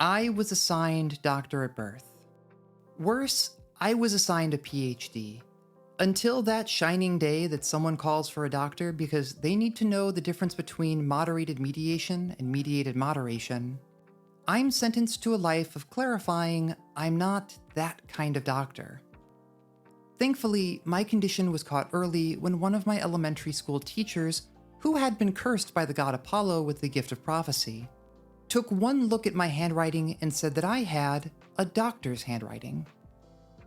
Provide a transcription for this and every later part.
I was assigned doctor at birth. Worse, I was assigned a PhD. Until that shining day that someone calls for a doctor because they need to know the difference between moderated mediation and mediated moderation, I'm sentenced to a life of clarifying I'm not that kind of doctor. Thankfully, my condition was caught early when one of my elementary school teachers, who had been cursed by the god Apollo with the gift of prophecy, took one look at my handwriting and said that I had a doctor's handwriting.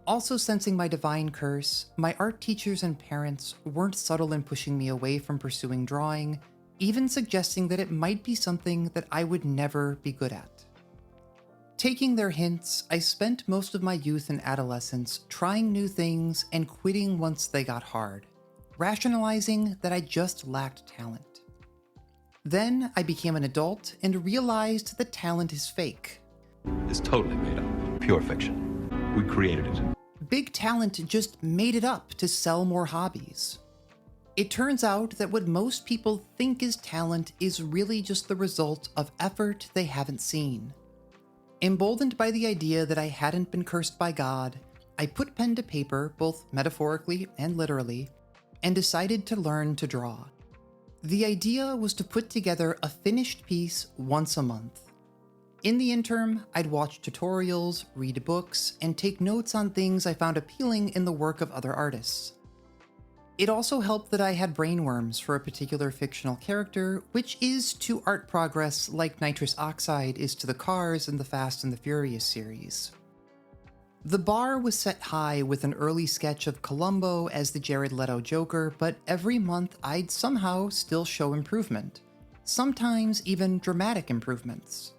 Also sensing my divine curse, my art teachers and parents weren't subtle in pushing me away from pursuing drawing, even suggesting that it might be something that I would never be good at. Taking their hints, I spent most of my youth and adolescence trying new things and quitting once they got hard, rationalizing that I just lacked talent. Then I became an adult and realized that talent is fake. It's totally made up. Pure fiction. We created it. Big talent just made it up to sell more hobbies. It turns out that what most people think is talent is really just the result of effort they haven't seen. Emboldened by the idea that I hadn't been cursed by God, I put pen to paper, both metaphorically and literally, and decided to learn to draw. The idea was to put together a finished piece once a month. In the interim, I'd watch tutorials, read books, and take notes on things I found appealing in the work of other artists. It also helped that I had brainworms for a particular fictional character, which is to art progress like nitrous oxide is to the cars in the Fast and the Furious series. The bar was set high with an early sketch of Columbo as the Jared Leto Joker, but every month I'd somehow still show improvement, sometimes even dramatic improvements.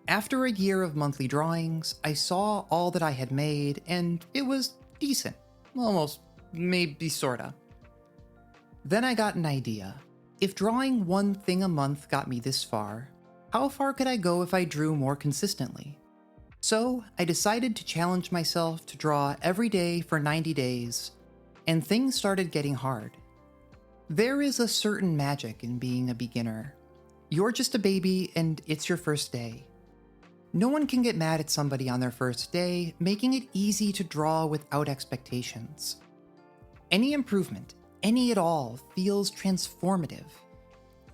After a year of monthly drawings, I saw all that I had made, and it was decent. Almost, maybe sorta. Then I got an idea. If drawing one thing a month got me this far, how far could I go if I drew more consistently? So I decided to challenge myself to draw every day for 90 days, and things started getting hard. There is a certain magic in being a beginner. You're just a baby and it's your first day. No one can get mad at somebody on their first day, making it easy to draw without expectations. Any improvement, any at all, feels transformative.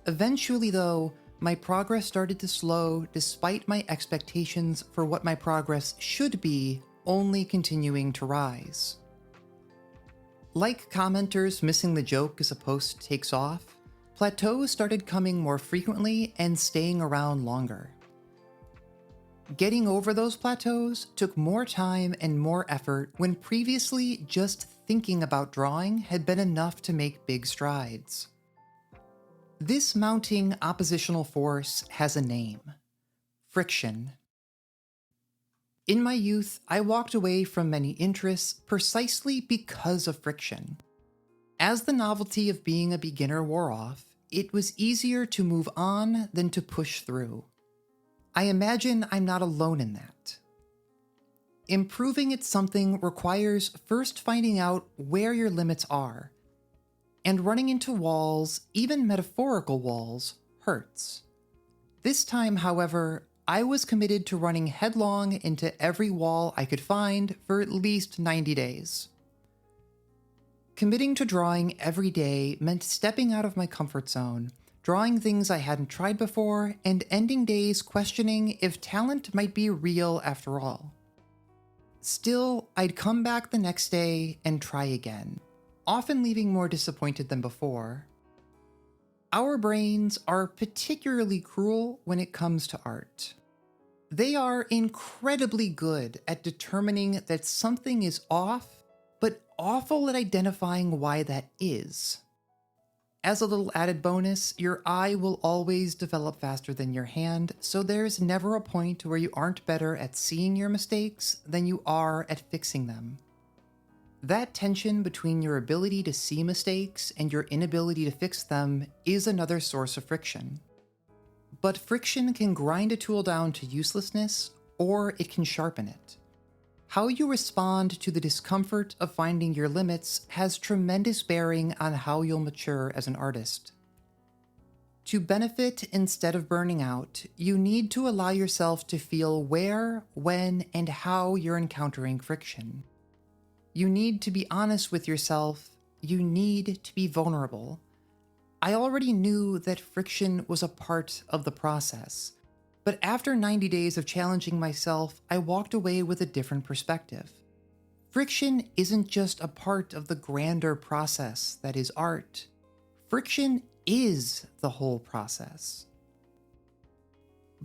Eventually though, my progress started to slow despite my expectations for what my progress should be only continuing to rise. Like commenters missing the joke as a post takes off, plateaus started coming more frequently and staying around longer. Getting over those plateaus took more time and more effort when previously just thinking about drawing had been enough to make big strides. This mounting oppositional force has a name: friction. In my youth, I walked away from many interests precisely because of friction. As the novelty of being a beginner wore off, it was easier to move on than to push through. I imagine I'm not alone in that. Improving at something requires first finding out where your limits are, and running into walls, even metaphorical walls, hurts. This time, however, I was committed to running headlong into every wall I could find for at least 90 days. Committing to drawing every day meant stepping out of my comfort zone, drawing things I hadn't tried before, and ending days questioning if talent might be real after all. Still, I'd come back the next day and try again, often leaving more disappointed than before. Our brains are particularly cruel when it comes to art. They are incredibly good at determining that something is off, but awful at identifying why that is. As a little added bonus, your eye will always develop faster than your hand, so there's never a point where you aren't better at seeing your mistakes than you are at fixing them. That tension between your ability to see mistakes and your inability to fix them is another source of friction. But friction can grind a tool down to uselessness, or it can sharpen it. How you respond to the discomfort of finding your limits has tremendous bearing on how you'll mature as an artist. To benefit instead of burning out, you need to allow yourself to feel where, when, and how you're encountering friction. You need to be honest with yourself. You need to be vulnerable. I already knew that friction was a part of the process, but after 90 days of challenging myself, I walked away with a different perspective. Friction isn't just a part of the grander process that is art. Friction is the whole process.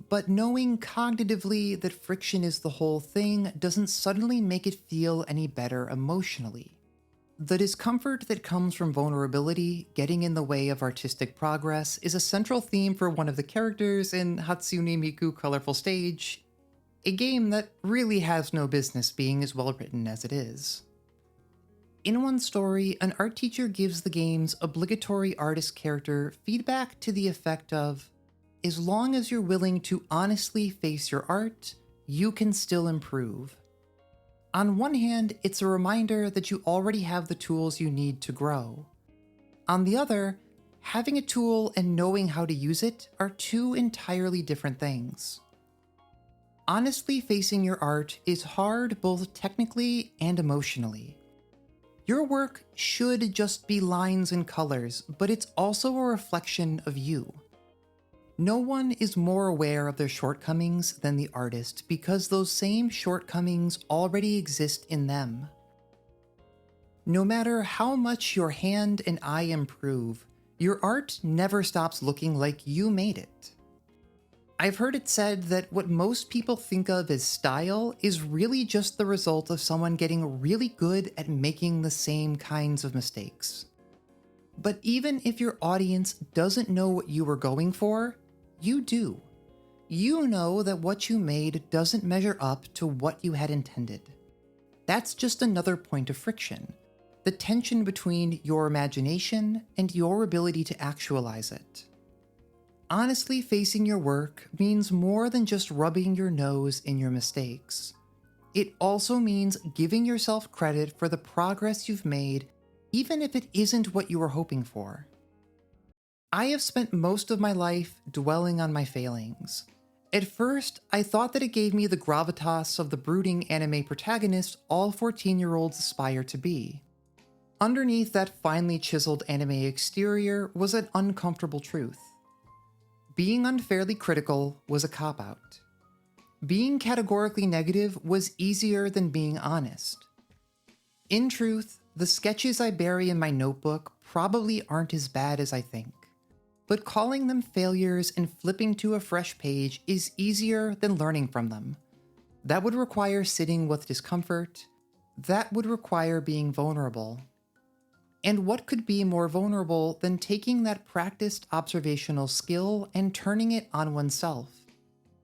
But knowing cognitively that friction is the whole thing doesn't suddenly make it feel any better emotionally. The discomfort that comes from vulnerability getting in the way of artistic progress is a central theme for one of the characters in Hatsune Miku Colorful Stage, a game that really has no business being as well written as it is. In one story, an art teacher gives the game's obligatory artist character feedback to the effect of, as long as you're willing to honestly face your art, you can still improve. On one hand, it's a reminder that you already have the tools you need to grow. On the other, having a tool and knowing how to use it are two entirely different things. Honestly facing your art is hard both technically and emotionally. Your work should just be lines and colors, but it's also a reflection of you. No one is more aware of their shortcomings than the artist because those same shortcomings already exist in them. No matter how much your hand and eye improve, your art never stops looking like you made it. I've heard it said that what most people think of as style is really just the result of someone getting really good at making the same kinds of mistakes. But even if your audience doesn't know what you were going for, you do. You know that what you made doesn't measure up to what you had intended. That's just another point of friction, the tension between your imagination and your ability to actualize it. Honestly facing your work means more than just rubbing your nose in your mistakes. It also means giving yourself credit for the progress you've made, even if it isn't what you were hoping for. I have spent most of my life dwelling on my failings. At first, I thought that it gave me the gravitas of the brooding anime protagonist all 14-year-olds aspire to be. Underneath that finely chiseled anime exterior was an uncomfortable truth. Being unfairly critical was a cop-out. Being categorically negative was easier than being honest. In truth, the sketches I bury in my notebook probably aren't as bad as I think, but calling them failures and flipping to a fresh page is easier than learning from them. That would require sitting with discomfort. That would require being vulnerable. And what could be more vulnerable than taking that practiced observational skill and turning it on oneself?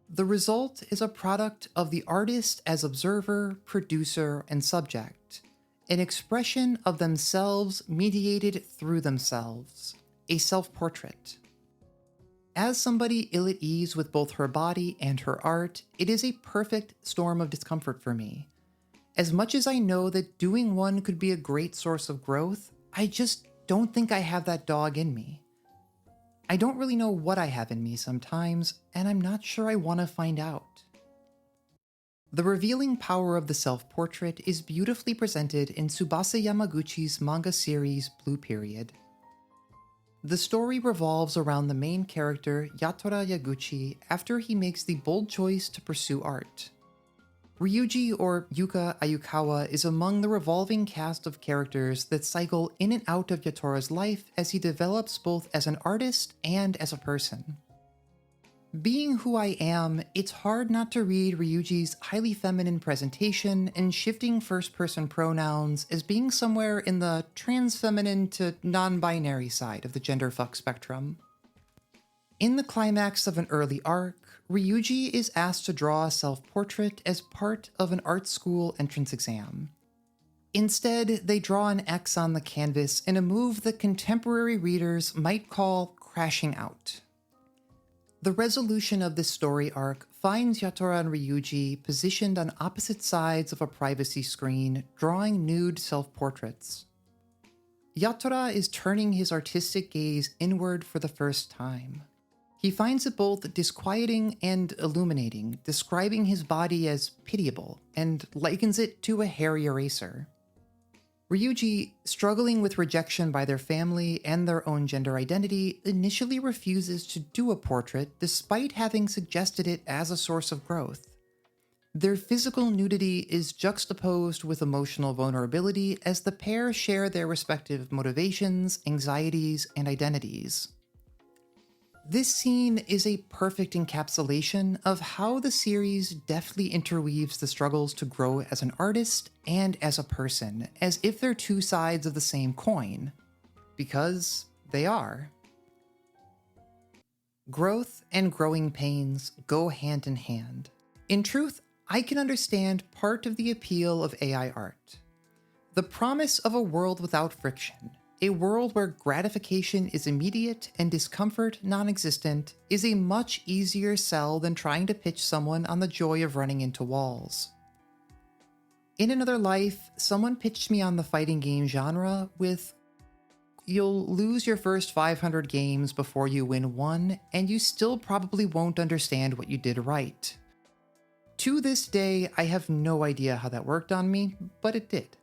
The result is a product of the artist as observer, producer, and subject, an expression of themselves mediated through themselves, a self-portrait. As somebody ill at ease with both her body and her art, it is a perfect storm of discomfort for me. As much as I know that doing one could be a great source of growth, I just don't think I have that dog in me. I don't really know what I have in me sometimes, and I'm not sure I want to find out. The revealing power of the self-portrait is beautifully presented in Tsubasa Yamaguchi's manga series Blue Period. The story revolves around the main character Yatora Yaguchi after he makes the bold choice to pursue art. Ryuji, or Yuka Ayukawa, is among the revolving cast of characters that cycle in and out of Yatora's life as he develops both as an artist and as a person. Being who I am, it's hard not to read Ryuji's highly feminine presentation and shifting first-person pronouns as being somewhere in the trans-feminine to non-binary side of the genderfuck spectrum. In the climax of an early arc, Ryuji is asked to draw a self-portrait as part of an art school entrance exam. Instead, they draw an X on the canvas in a move that contemporary readers might call crashing out. The resolution of this story arc finds Yatora and Ryuji positioned on opposite sides of a privacy screen, drawing nude self-portraits. Yatora is turning his artistic gaze inward for the first time. He finds it both disquieting and illuminating, describing his body as pitiable and likens it to a hairy eraser. Ryuji, struggling with rejection by their family and their own gender identity, initially refuses to do a portrait despite having suggested it as a source of growth. Their physical nudity is juxtaposed with emotional vulnerability as the pair share their respective motivations, anxieties, and identities. This scene is a perfect encapsulation of how the series deftly interweaves the struggles to grow as an artist and as a person, as if they're two sides of the same coin. Because they are. Growth and growing pains go hand in hand. In truth, I can understand part of the appeal of AI art. The promise of a world without friction, a world where gratification is immediate and discomfort non-existent, is a much easier sell than trying to pitch someone on the joy of running into walls. In another life, someone pitched me on the fighting game genre with, "You'll lose your first 500 games before you win one, and you still probably won't understand what you did right." To this day, I have no idea how that worked on me, but it did.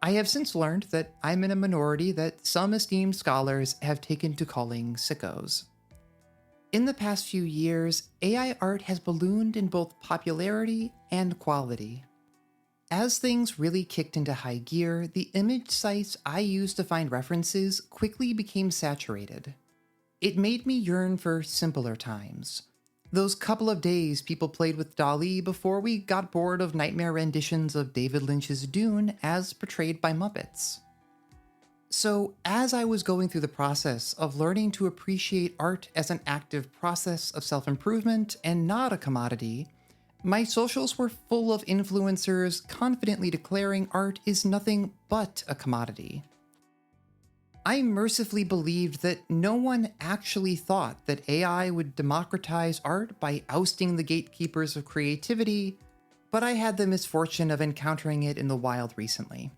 I have since learned that I'm in a minority that some esteemed scholars have taken to calling sickos. In the past few years, AI art has ballooned in both popularity and quality. As things really kicked into high gear, the image sites I used to find references quickly became saturated. It made me yearn for simpler times. Those couple of days people played with DALL-E before we got bored of nightmare renditions of David Lynch's Dune as portrayed by Muppets. So, as I was going through the process of learning to appreciate art as an active process of self-improvement and not a commodity, my socials were full of influencers confidently declaring art is nothing but a commodity. I mercifully believed that no one actually thought that AI would democratize art by ousting the gatekeepers of creativity, but I had the misfortune of encountering it in the wild recently.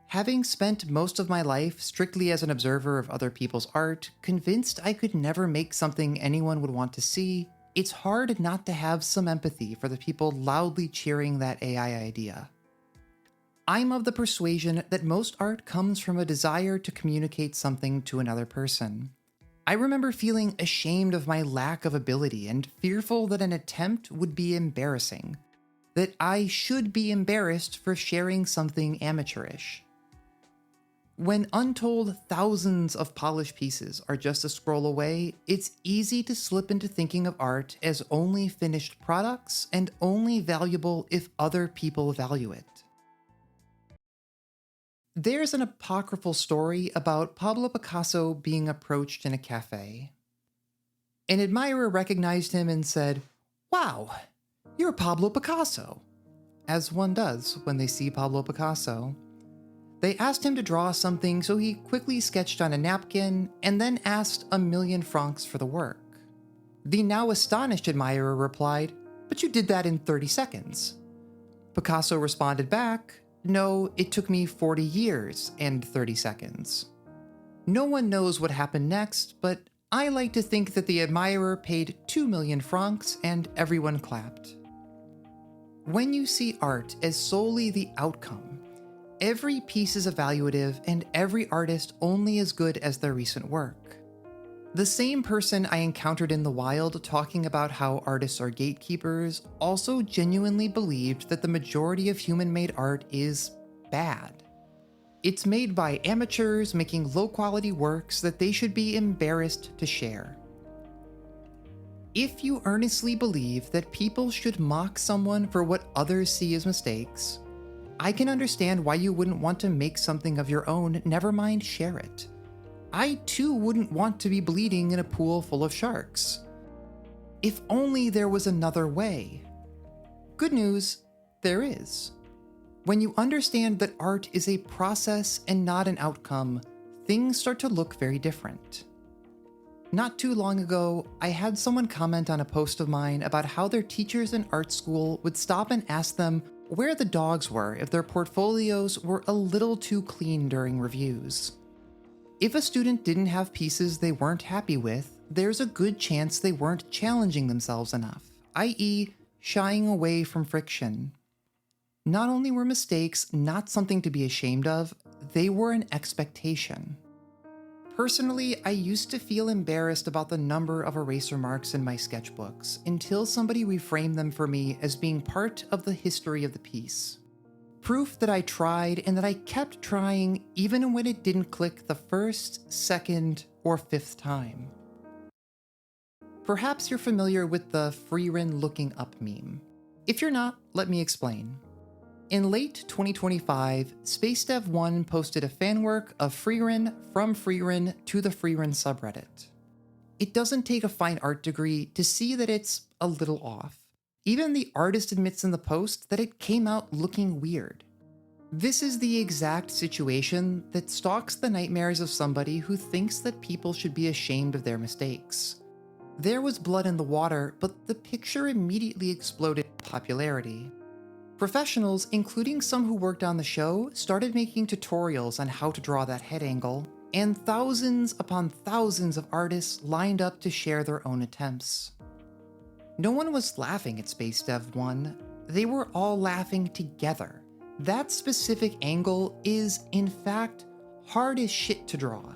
Having spent most of my life strictly as an observer of other people's art, convinced I could never make something anyone would want to see, it's hard not to have some empathy for the people loudly cheering that AI idea. I'm of the persuasion that most art comes from a desire to communicate something to another person. I remember feeling ashamed of my lack of ability and fearful that an attempt would be embarrassing, that I should be embarrassed for sharing something amateurish. When untold thousands of polished pieces are just a scroll away, it's easy to slip into thinking of art as only finished products and only valuable if other people value it. There's an apocryphal story about Pablo Picasso being approached in a cafe. An admirer recognized him and said, "Wow, you're Pablo Picasso," as one does when they see Pablo Picasso. They asked him to draw something, so he quickly sketched on a napkin and then asked 1,000,000 francs for the work. The now astonished admirer replied, "But you did that in 30 seconds. Picasso responded back, "No, it took me 40 years and 30 seconds. No one knows what happened next, but I like to think that the admirer paid 2,000,000 francs and everyone clapped. When you see art as solely the outcome, every piece is evaluative and every artist only as good as their recent work. The same person I encountered in the wild talking about how artists are gatekeepers also genuinely believed that the majority of human-made art is bad. It's made by amateurs making low-quality works that they should be embarrassed to share. If you earnestly believe that people should mock someone for what others see as mistakes, I can understand why you wouldn't want to make something of your own, never mind share it. I too wouldn't want to be bleeding in a pool full of sharks. If only there was another way. Good news, there is. When you understand that art is a process and not an outcome, things start to look very different. Not too long ago, I had someone comment on a post of mine about how their teachers in art school would stop and ask them where the dogs were if their portfolios were a little too clean during reviews. If a student didn't have pieces they weren't happy with, there's a good chance they weren't challenging themselves enough, i.e., shying away from friction. Not only were mistakes not something to be ashamed of, they were an expectation. Personally, I used to feel embarrassed about the number of eraser marks in my sketchbooks until somebody reframed them for me as being part of the history of the piece. Proof that I tried and that I kept trying even when it didn't click the first, second, or fifth time. Perhaps you're familiar with the Freerin looking up meme. If you're not, let me explain. In late 2025, SpaceDev1 posted a fanwork of Freerin from Freerin to the Freerin subreddit. It doesn't take a fine art degree to see that it's a little off. Even the artist admits in the post that it came out looking weird. This is the exact situation that stalks the nightmares of somebody who thinks that people should be ashamed of their mistakes. There was blood in the water, but the picture immediately exploded in popularity. Professionals, including some who worked on the show, started making tutorials on how to draw that head angle, and thousands upon thousands of artists lined up to share their own attempts. No one was laughing at SpaceDev1, they were all laughing together. That specific angle is, in fact, hard as shit to draw.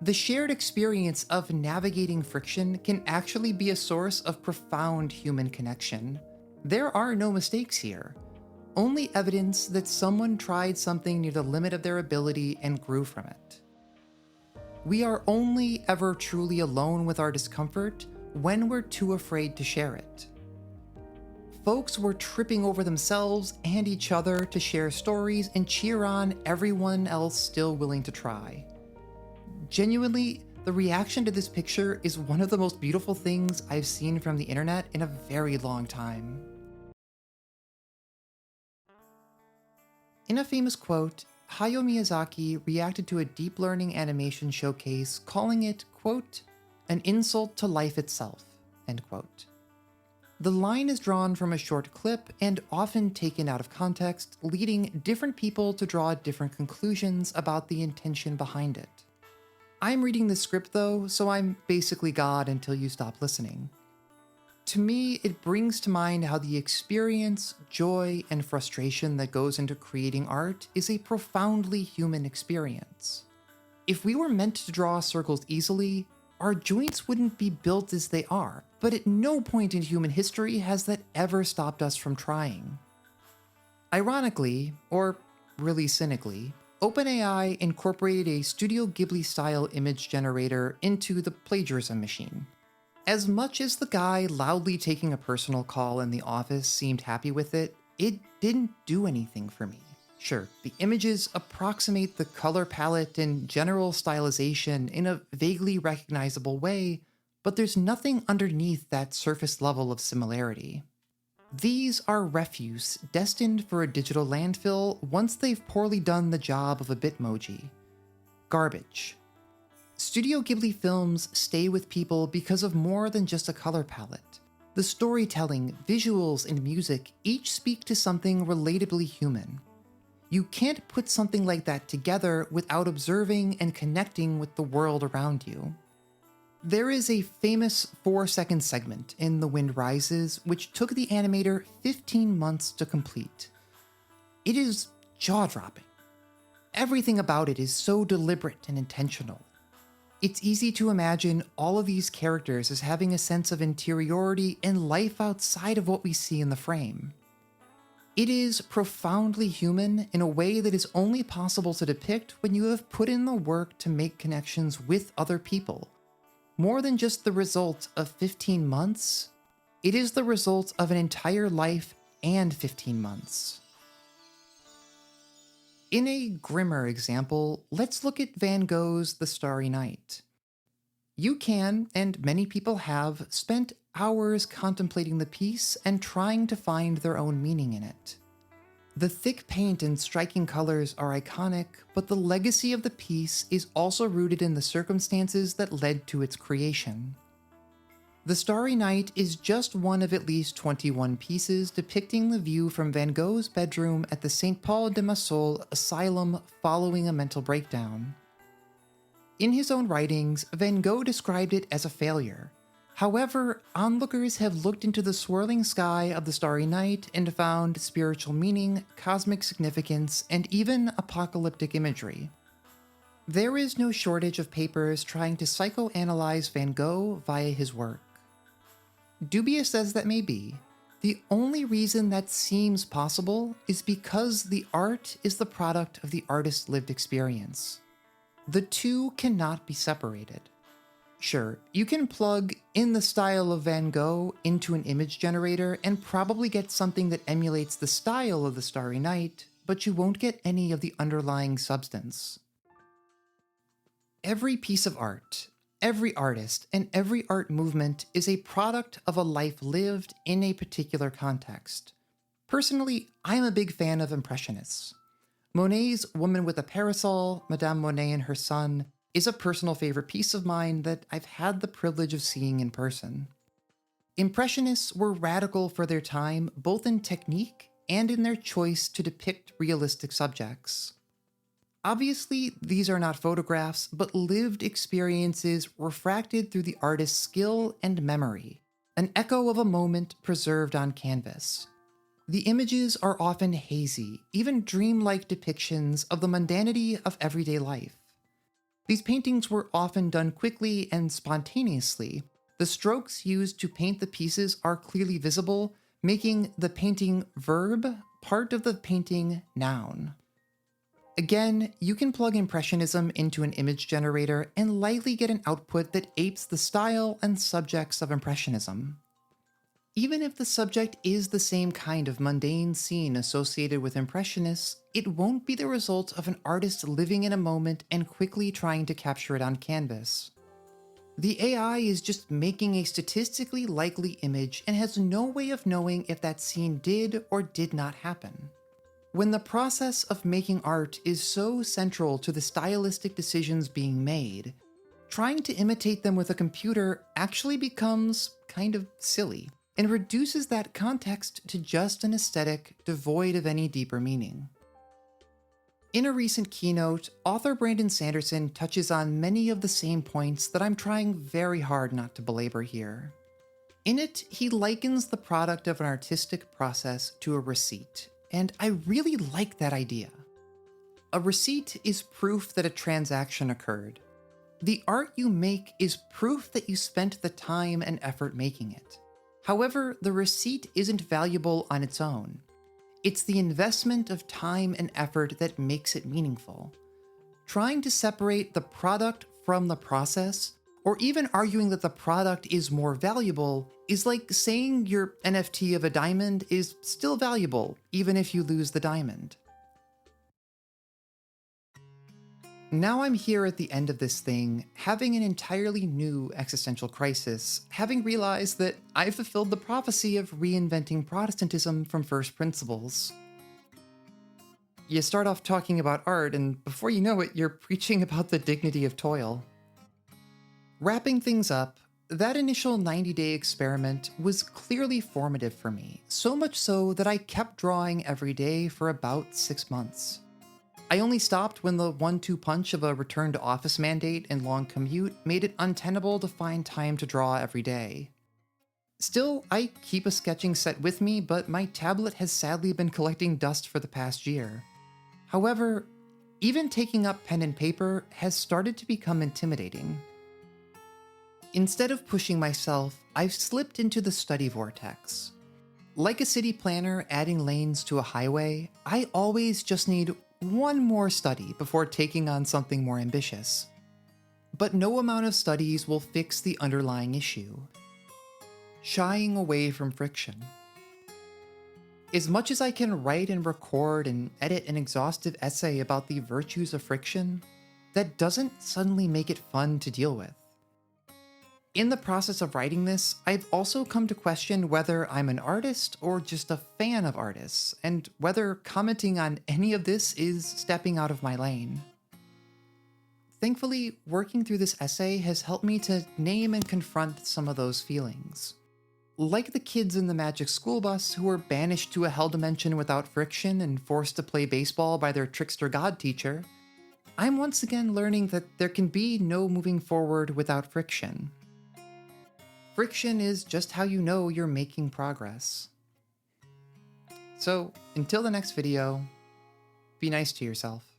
The shared experience of navigating friction can actually be a source of profound human connection. There are no mistakes here, only evidence that someone tried something near the limit of their ability and grew from it. We are only ever truly alone with our discomfort when we're too afraid to share it. Folks were tripping over themselves and each other to share stories and cheer on everyone else still willing to try. Genuinely, the reaction to this picture is one of the most beautiful things I've seen from the internet in a very long time. In a famous quote, Hayao Miyazaki reacted to a deep learning animation showcase calling it, quote, an insult to life itself, end quote. The line is drawn from a short clip and often taken out of context, leading different people to draw different conclusions about the intention behind it. I'm reading the script though, so I'm basically God until you stop listening. To me, it brings to mind how the experience, joy, and frustration that goes into creating art is a profoundly human experience. If we were meant to draw circles easily, our joints wouldn't be built as they are, but at no point in human history has that ever stopped us from trying. Ironically, or really cynically, OpenAI incorporated a Studio Ghibli-style image generator into the plagiarism machine. As much as the guy loudly taking a personal call in the office seemed happy with it, it didn't do anything for me. Sure, the images approximate the color palette and general stylization in a vaguely recognizable way, but there's nothing underneath that surface level of similarity. These are refuse destined for a digital landfill once they've poorly done the job of a Bitmoji. Garbage. Studio Ghibli films stay with people because of more than just a color palette. The storytelling, visuals, and music each speak to something relatably human. You can't put something like that together without observing and connecting with the world around you. There is a famous 4-second segment in The Wind Rises which took the animator 15 months to complete. It is jaw-dropping. Everything about it is so deliberate and intentional. It's easy to imagine all of these characters as having a sense of interiority and life outside of what we see in the frame. It is profoundly human in a way that is only possible to depict when you have put in the work to make connections with other people. More than just the result of 15 months, it is the result of an entire life and 15 months. In a grimmer example, let's look at Van Gogh's The Starry Night. You can, and many people have, spent hours contemplating the piece and trying to find their own meaning in it. The thick paint and striking colors are iconic, but the legacy of the piece is also rooted in the circumstances that led to its creation. The Starry Night is just one of at least 21 pieces depicting the view from Van Gogh's bedroom at the St. Paul de Massol Asylum following a mental breakdown. In his own writings, Van Gogh described it as a failure. However, onlookers have looked into the swirling sky of the starry night and found spiritual meaning, cosmic significance, and even apocalyptic imagery. There is no shortage of papers trying to psychoanalyze Van Gogh via his work. Dubious as that may be, the only reason that seems possible is because the art is the product of the artist's lived experience. The two cannot be separated. Sure, you can plug in the style of Van Gogh into an image generator and probably get something that emulates the style of the Starry Night, but you won't get any of the underlying substance. Every piece of art, every artist, and every art movement is a product of a life lived in a particular context. Personally, I'm a big fan of Impressionists. Monet's Woman with a Parasol, Madame Monet and Her Son, is a personal favorite piece of mine that I've had the privilege of seeing in person. Impressionists were radical for their time, both in technique and in their choice to depict realistic subjects. Obviously, these are not photographs, but lived experiences refracted through the artist's skill and memory, an echo of a moment preserved on canvas. The images are often hazy, even dreamlike depictions of the mundanity of everyday life. These paintings were often done quickly and spontaneously. The strokes used to paint the pieces are clearly visible, making the painting verb part of the painting noun. Again, you can plug Impressionism into an image generator and likely get an output that apes the style and subjects of Impressionism. Even if the subject is the same kind of mundane scene associated with Impressionists, it won't be the result of an artist living in a moment and quickly trying to capture it on canvas. The AI is just making a statistically likely image and has no way of knowing if that scene did or did not happen. When the process of making art is so central to the stylistic decisions being made, trying to imitate them with a computer actually becomes kind of silly, and reduces that context to just an aesthetic devoid of any deeper meaning. In a recent keynote, author Brandon Sanderson touches on many of the same points that I'm trying very hard not to belabor here. In it, he likens the product of an artistic process to a receipt, and I really like that idea. A receipt is proof that a transaction occurred. The art you make is proof that you spent the time and effort making it. However, the receipt isn't valuable on its own. It's the investment of time and effort that makes it meaningful. Trying to separate the product from the process, or even arguing that the product is more valuable, is like saying your NFT of a diamond is still valuable, even if you lose the diamond. Now I'm here at the end of this thing, having an entirely new existential crisis, having realized that I've fulfilled the prophecy of reinventing Protestantism from first principles. You start off talking about art, and before you know it, you're preaching about the dignity of toil. Wrapping things up, that initial 90-day experiment was clearly formative for me, so much so that I kept drawing every day for about 6 months. I only stopped when the 1-2 punch of a return to office mandate and long commute made it untenable to find time to draw every day. Still, I keep a sketching set with me, but my tablet has sadly been collecting dust for the past year. However, even taking up pen and paper has started to become intimidating. Instead of pushing myself, I've slipped into the study vortex. Like a city planner adding lanes to a highway, I always just need one more study before taking on something more ambitious. But no amount of studies will fix the underlying issue: shying away from friction. As much as I can write and record and edit an exhaustive essay about the virtues of friction, that doesn't suddenly make it fun to deal with. In the process of writing this, I've also come to question whether I'm an artist or just a fan of artists, and whether commenting on any of this is stepping out of my lane. Thankfully, working through this essay has helped me to name and confront some of those feelings. Like the kids in the Magic School Bus who were banished to a hell dimension without friction and forced to play baseball by their trickster god teacher, I'm once again learning that there can be no moving forward without friction. Friction is just how you know you're making progress. So, until the next video, be nice to yourself.